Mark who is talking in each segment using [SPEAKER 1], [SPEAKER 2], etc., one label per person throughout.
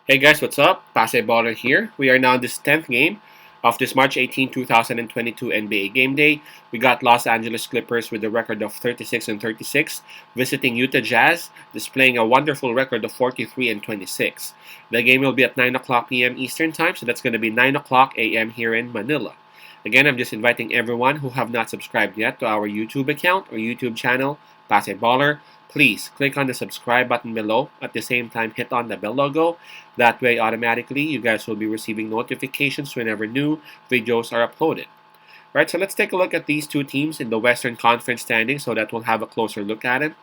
[SPEAKER 1] Hey guys, what's up? Pase Baller here. We are now in this 10th game of this March 18, 2022 NBA Game Day. We got Los Angeles Clippers with a record of 36 and 36, visiting Utah Jazz, displaying a wonderful record of 43 and 26. The game will be at 9 o'clock p.m. Eastern Time, so that's going to be 9 o'clock a.m. here in Manila. Again, I'm just inviting everyone who have not subscribed yet to our YouTube account or YouTube channel, Pase Baller. Please click on the subscribe button below. At the same time, hit on the bell logo. That way, automatically, you guys will be receiving notifications whenever new videos are uploaded. Right, so let's take a look at these two teams in the Western Conference standing so that we'll have a closer look at it.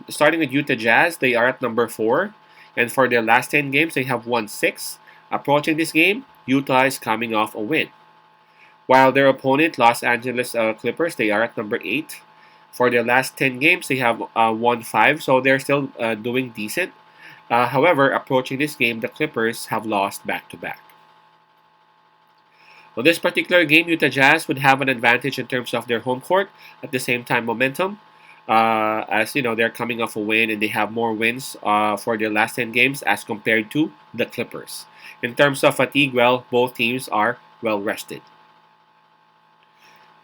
[SPEAKER 1] Starting with Utah Jazz, they are at number 4. And for their last 10 games, they have won 6. Approaching this game, Utah is coming off a win. While their opponent, Los Angeles Clippers, they are at number 8. For their last 10 games, they have won 5, so they're still doing decent. However, approaching this game, the Clippers have lost back-to-back. Well, this particular game, Utah Jazz would have an advantage in terms of their home court. At the same time, momentum, as you know, they're coming off a win and they have more wins for their last 10 games as compared to the Clippers. In terms of fatigue, well, both teams are well rested.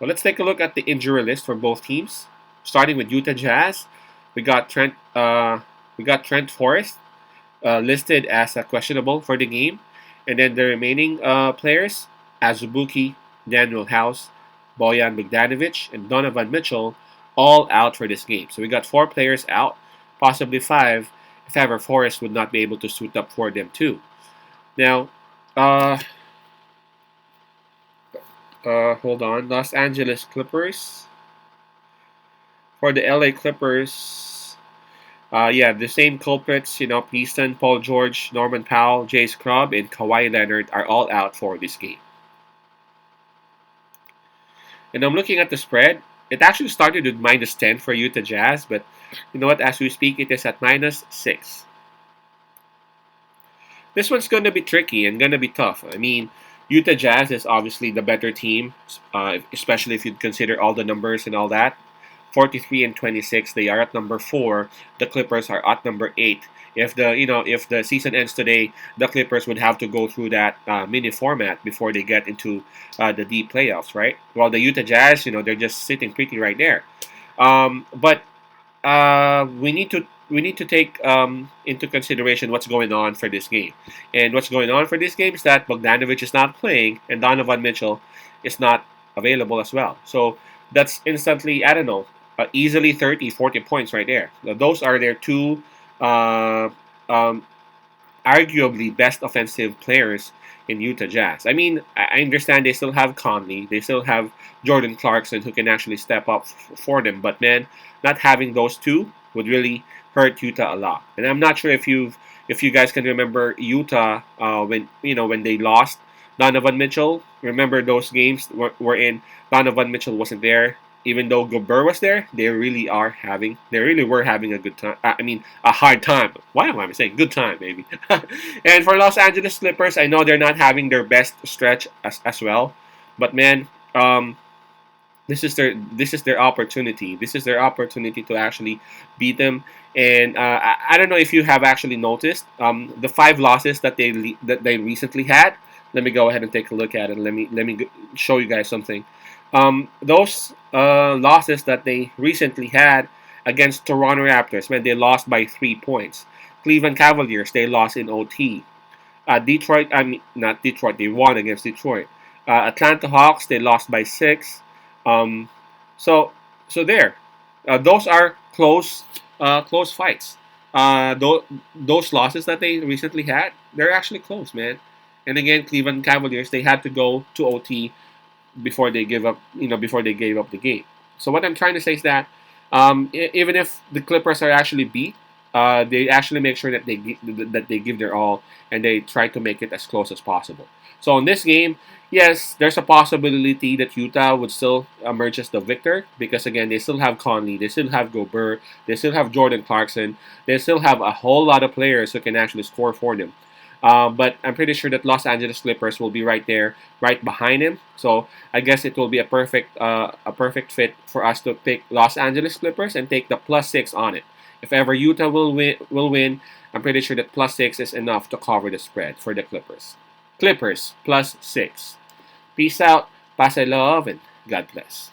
[SPEAKER 1] Well, let's take a look at the injury list for both teams. Starting with Utah Jazz, we got Trent Forrest listed as questionable for the game, and then the remaining players, Azubuike, Daniel House, Bojan Bogdanovic, and Donovan Mitchell, all out for this game. So we got 4 players out, possibly 5, if ever Forrest would not be able to suit up for them too. Now, hold on, Los Angeles Clippers. For the LA Clippers, the same culprits, Beeston, Paul George, Norman Powell, Jay Scrubb, and Kawhi Leonard are all out for this game. And I'm looking at the spread. It actually started with -10 for Utah Jazz, but you know what? As we speak, it is at -6. This one's going to be tricky and going to be tough. I mean, Utah Jazz is obviously the better team, especially if you consider all the numbers and all that. 43 and 26, they are at number 4. The Clippers are at number 8. If the season ends today, the Clippers would have to go through that mini format before they get into the deep playoffs, right? While the Utah Jazz, they're just sitting pretty right there. But we need to take into consideration what's going on for this game. And what's going on for this game is that Bogdanovic is not playing and Donovan Mitchell is not available as well. So that's instantly, I don't know, easily 30, 40 points right there. Now, those are their two arguably best offensive players in Utah Jazz. I mean, I understand they still have Conley, they still have Jordan Clarkson who can actually step up for them, but man, not having those two would really hurt Utah a lot. And I'm not sure if you guys can remember Utah when they lost Donovan Mitchell. Remember those games wherein Donovan Mitchell wasn't there, even though Gobert was there. They really were having a good time. I mean, a hard time. Why am I saying good time, maybe? And for Los Angeles Clippers, I know they're not having their best stretch as well, but man, this is their opportunity. This is their opportunity to actually beat them. And I don't know if you have actually noticed the 5 losses that they recently had. Let me go ahead and take a look at it. Let me show you guys something. Those losses that they recently had against Toronto Raptors, man, they lost by 3 points. Cleveland Cavaliers, they lost in OT. Detroit, I mean, not Detroit, they won against Detroit. Atlanta Hawks, they lost by 6. Um, so there, those are close fights. Those losses that they recently had, they're actually close, man. And again, Cleveland Cavaliers, they had to go to OT before they gave up the game. So what I'm trying to say is that even if the Clippers are actually beat, they actually make sure that they give their all and they try to make it as close as possible. So in this game, yes, there's a possibility that Utah would still emerge as the victor because again, they still have Conley, they still have Gobert, they still have Jordan Clarkson, they still have a whole lot of players who can actually score for them. But I'm pretty sure that Los Angeles Clippers will be right there, right behind him. So I guess it will be a perfect fit for us to pick Los Angeles Clippers and take the +6 on it. If ever Utah will win, I'm pretty sure that +6 is enough to cover the spread for the Clippers. Clippers +6. Peace out, pass I love, and God bless.